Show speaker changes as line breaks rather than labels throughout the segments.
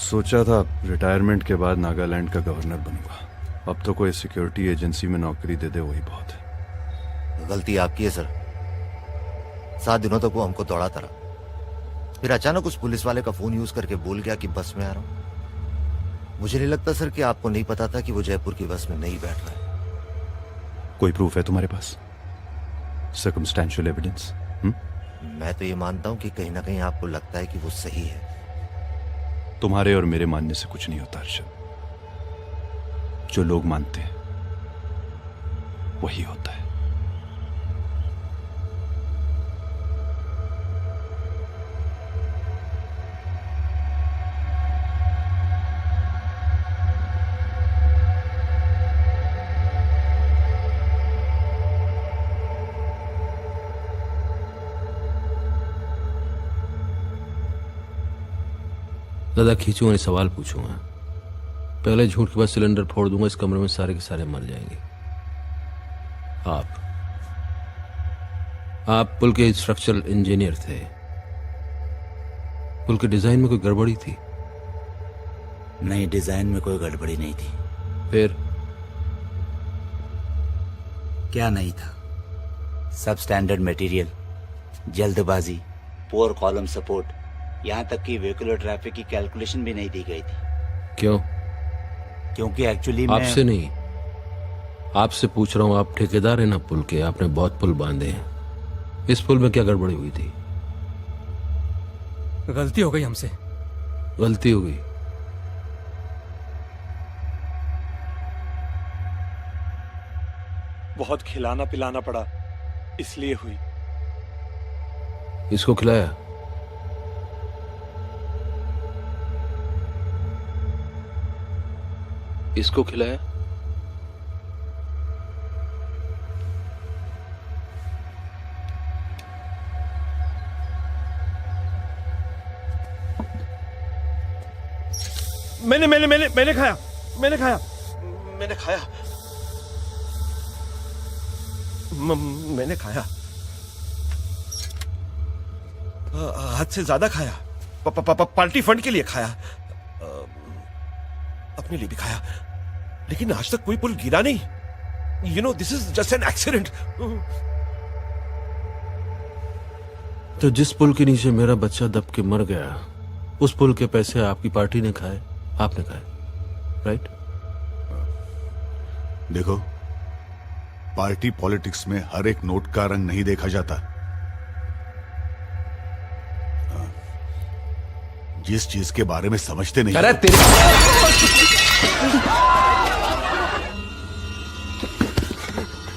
सोचा था रिटायरमेंट के बाद नागालैंड का गवर्नर बनूंगा। अब तो कोई सिक्योरिटी एजेंसी में नौकरी दे दे वही बहुत है।
गलती आपकी है सर। 7 दिनों तक वो हमको दौड़ाता रहा, फिर अचानक उस पुलिस वाले का फोन यूज करके बोल गया कि बस में आ रहा हूं। मुझे नहीं लगता सर कि आपको नहीं पता था कि वो जयपुर की बस में नहीं बैठ रहा है।
कोई प्रूफ है तुम्हारे पास? Circumstantial evidence?
मैं तो ये मानता हूं कि कहीं ना कहीं आपको लगता है कि वो सही है।
तुम्हारे और मेरे मानने से कुछ नहीं होता अर्शद। जो लोग मानते हैं वही होता है।
ज्यादा खींचूंगा नहीं, सवाल पूछूंगा। पहले झूठ के बाद सिलेंडर फोड़ दूंगा, इस कमरे में सारे के सारे मर जाएंगे। आप पुल के स्ट्रक्चरल इंजीनियर थे। पुल के डिजाइन में कोई गड़बड़ी थी?
नहीं, डिजाइन में कोई गड़बड़ी नहीं थी।
फिर
क्या नहीं था? सब स्टैंडर्ड मटेरियल, जल्दबाजी, पोर कॉलम सपोर्ट, यहाँ तक कि वेहिकुलर ट्रैफिक की कैलकुलेशन भी नहीं दी गई थी।
क्यों?
क्योंकि एक्चुअली
आपसे नहीं, आपसे पूछ रहा हूं। आप ठेकेदार हैं ना पुल के, आपने बहुत पुल बांधे हैं। इस पुल में क्या गड़बड़ी हुई थी?
गलती हो गई हमसे।
गलती हो गई?
बहुत खिलाना पिलाना पड़ा, इसलिए हुई।
इसको खिलाया? इसको खिलाया?
मैंने खाया। मैंने खाया। मैंने खाया। हद से ज्यादा खाया। पार्टी फंड के लिए खाया, अपने लिए भी खाया, लेकिन आज तक कोई पुल गिरा नहीं। You know, this is just an accident.
तो जिस पुल के नीचे मेरा बच्चा दब के मर गया, उस पुल के पैसे आपकी पार्टी ने खाए, आपने खाए, राइट?
देखो, पार्टी पॉलिटिक्स में हर एक नोट का रंग नहीं देखा जाता। जिस चीज के बारे में समझते नहीं।
अरे तेरी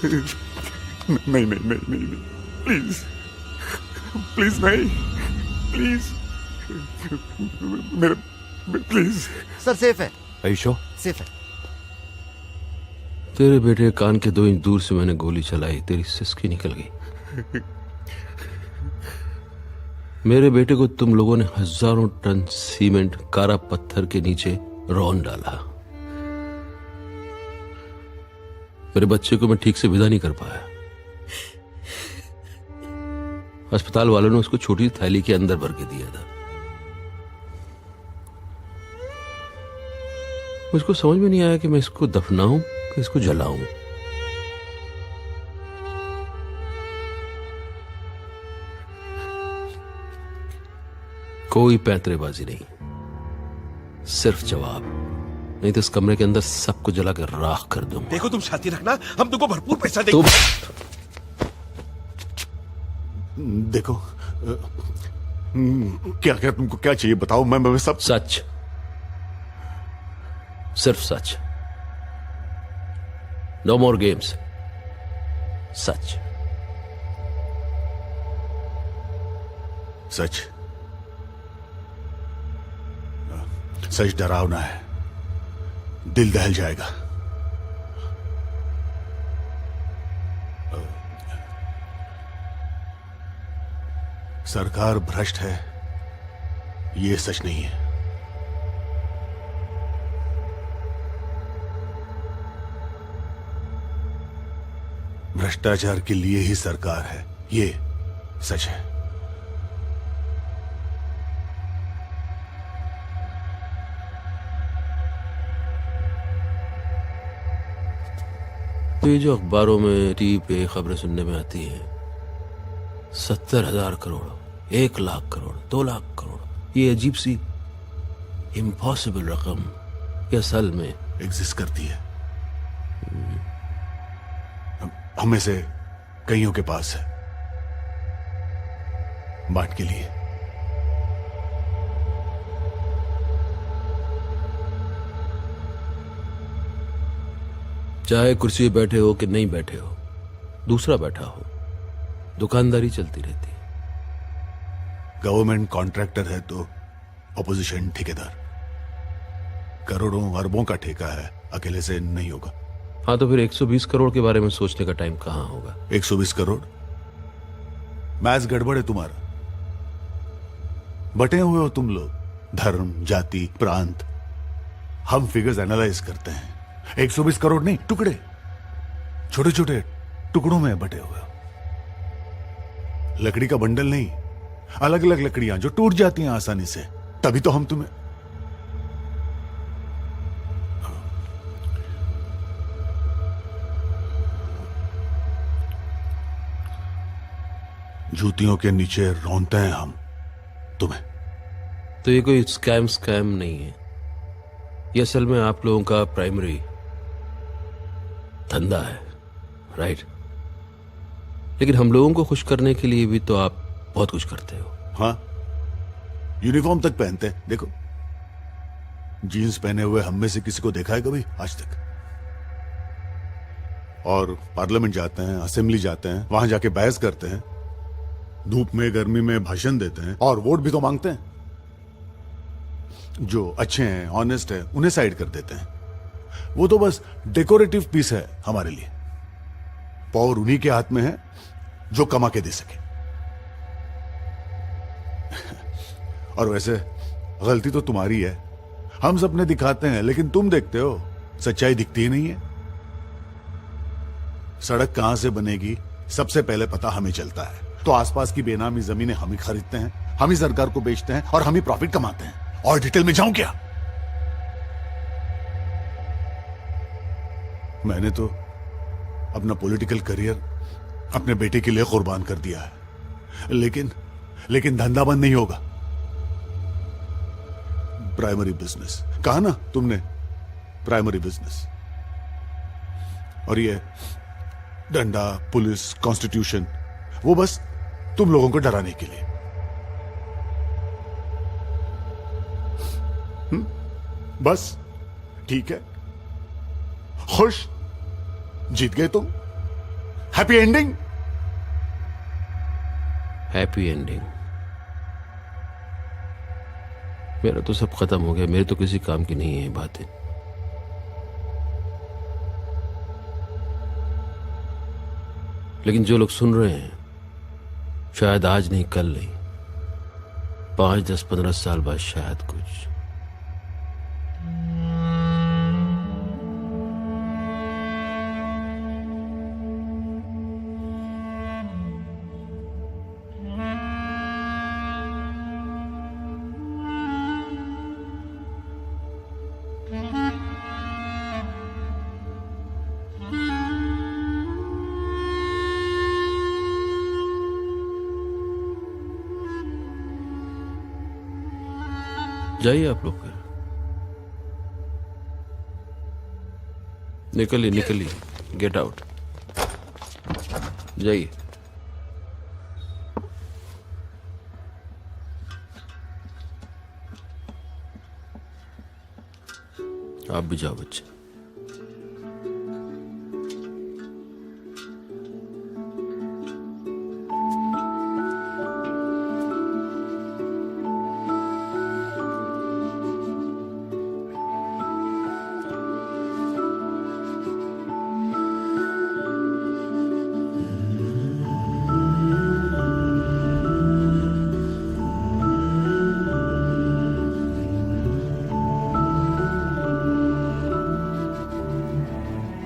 नहीं नहीं नहीं नहीं नहीं, प्लीज प्लीज नहीं, प्लीज मेरे, प्लीज।
सर सेफ है।
आयुषो,
सेफ है।
तेरे बेटे कान के 2 इंच दूर से मैंने गोली चलाई, तेरी सिसकी निकल गई। मेरे बेटे को तुम लोगों ने हजारों टन सीमेंट कारा पत्थर के नीचे रौंद डाला। मेरे बच्चे को मैं ठीक से विदा नहीं कर पाया। अस्पताल वालों ने उसको छोटी थैली के अंदर भर के दिया था। मुझको समझ में नहीं आया कि मैं इसको दफनाऊं कि इसको जलाऊं। कोई पैंतरेबाजी नहीं, सिर्फ जवाब, नहीं तो इस कमरे के अंदर सबको जलाकर राख कर दूंगा।
देखो, तुम शांति रखना, हम तुमको भरपूर पैसा देंगे।
देखो, क्या क्या तुमको क्या चाहिए बताओ, मैं सब।
सच, सिर्फ सच। No more games. सच।
सच। सच डरावना है, दिल दहल जाएगा। सरकार भ्रष्ट है, ये सच नहीं है। भ्रष्टाचार के लिए ही सरकार है, ये सच है।
तो ये जो अखबारों में टीवी पे खबरें सुनने में आती हैं 70,000 करोड़, 1 लाख करोड़, 2 लाख करोड़, ये अजीब सी इम्पॉसिबल रकम ये असल में
एग्जिस्ट करती है। हमें से कईयों के पास है बांट के लिए।
चाहे कुर्सी पे बैठे हो कि नहीं बैठे हो, दूसरा बैठा हो, दुकानदारी चलती रहती है।
गवर्नमेंट कॉन्ट्रैक्टर है तो ऑपोजिशन ठेकेदार। करोड़ों अरबों का ठेका है, अकेले से नहीं होगा।
हाँ, तो फिर 120 करोड़ के बारे में सोचने का टाइम कहाँ होगा?
120 करोड़? मैथ्स गड़बड़ है तुम्हारा। बटे हुए हो तुम लोग, धर्म, जाति, प्रांत। हम फिगर्स एनालाइज करते हैं। 120 करोड़ नहीं, टुकड़े, छोटे छोटे टुकड़ों में बटे हुए हो। लकड़ी का बंडल नहीं, अलग अलग लकड़ियां जो टूट जाती हैं आसानी से। तभी तो हम तुम्हें जूतियों के नीचे रौंदते हैं हम तुम्हें।
तो ये कोई स्कैम नहीं है, ये असल में आप लोगों का प्राइमरी धंधा है, राइट? लेकिन हम लोगों को खुश करने के लिए भी तो आप बहुत कुछ करते हो।
हाँ, यूनिफॉर्म तक पहनते हैं। देखो, जीन्स पहने हुए हम में से किसी को देखा है कभी आज तक? और पार्लियामेंट जाते हैं, असेंबली जाते हैं, वहां जाके बहस करते हैं, धूप में गर्मी में भाषण देते हैं और वोट भी तो मांगते हैं। जो अच्छे हैं, ऑनेस्ट है, उन्हें साइड कर देते हैं। वो तो बस डेकोरेटिव पीस है हमारे लिए। पावर उन्हीं के हाथ में है जो कमा के दे सके। और वैसे गलती तो तुम्हारी है। हम सपने दिखाते हैं लेकिन तुम देखते हो, सच्चाई दिखती ही नहीं है। सड़क कहां से बनेगी सबसे पहले पता हमें चलता है, तो आसपास की बेनामी जमीनें हम ही खरीदते हैं, हम ही सरकार को बेचते हैं और हम ही प्रॉफिट कमाते हैं। और डिटेल में जाऊं क्या? मैंने तो अपना पॉलिटिकल करियर अपने बेटे के लिए कुर्बान कर दिया है, लेकिन धंधा बंद नहीं होगा। प्राइमरी बिजनेस कहा ना तुमने, प्राइमरी बिजनेस। और ये डंडा, पुलिस, कॉन्स्टिट्यूशन, वो बस तुम लोगों को डराने के लिए। बस ठीक है, खुश, जीत गए तुम। Happy ending.
Happy ending? मेरा तो सब खत्म हो गया, मेरे तो किसी काम की नहीं है ये बातें। लेकिन जो लोग सुन रहे हैं, शायद आज नहीं, कल नहीं, 5, 10, 15 साल बाद शायद कुछ। जाइए आप लोग, फिर निकलिए, गेट आउट, जाइए। आप भी जाओ बच्चे।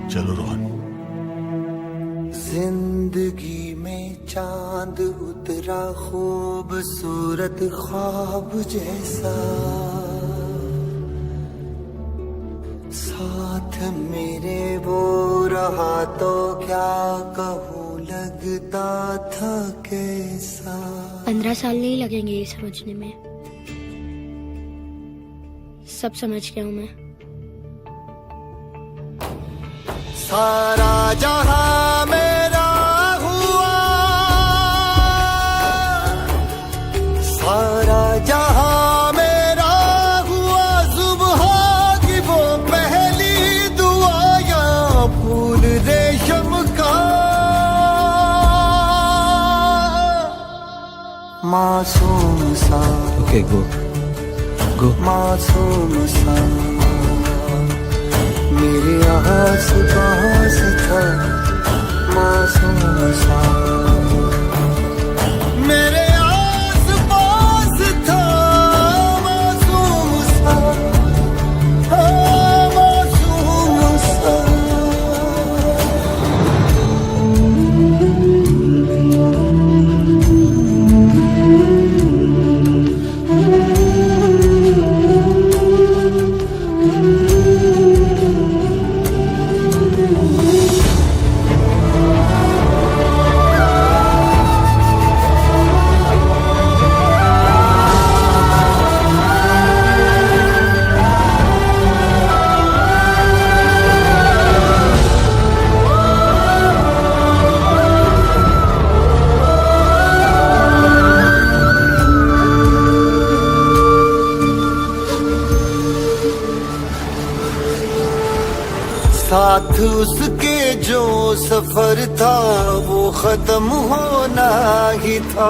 चलो रोहन।
जिंदगी में चांद उतरा खूबसूरत ख्वाब जैसा, साथ मेरे वो रहा तो क्या कहूँ, लगता था कैसा।
15 साल नहीं लगेंगे ये समझने में, सब समझ गया हूँ मैं।
सारा जहां मेरा हुआ, सारा जहां मेरा हुआ, सुबह की वो पहली दुआ या फूल रेशम का। मासूम सा,
ओके गो गो।
मासूम सा मेरे आस पास था, मासूम सा मेरे आस पास था, मासूम सा, हाँ, मासूम सा। साथ उसके जो सफर था वो खत्म होना ही था।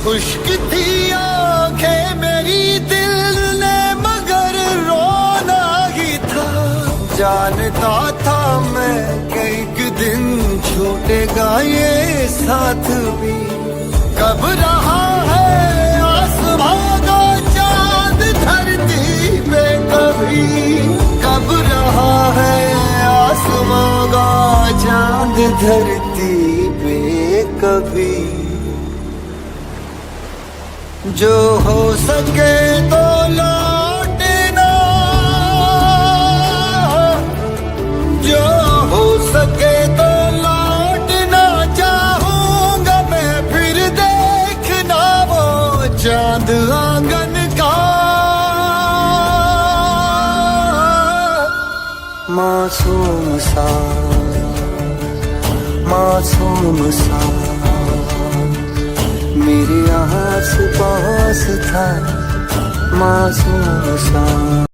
खुश्क थी आंखें मेरी, दिल ने मगर रोना ही था। जानता था मैं कि एक दिन छूटेगा ये साथ भी। कब रहा है आसमां का चांद धरती पे कभी, कब रहा है आसमां का चांद धरती पे कभी। जो हो सके तो लौटना, जो हो सके तो लौटना चाहूंगा मैं, फिर देखना वो चांद आंगन का। मासूम सा, मासूम सा मेरे आस पास था, मासूम सा।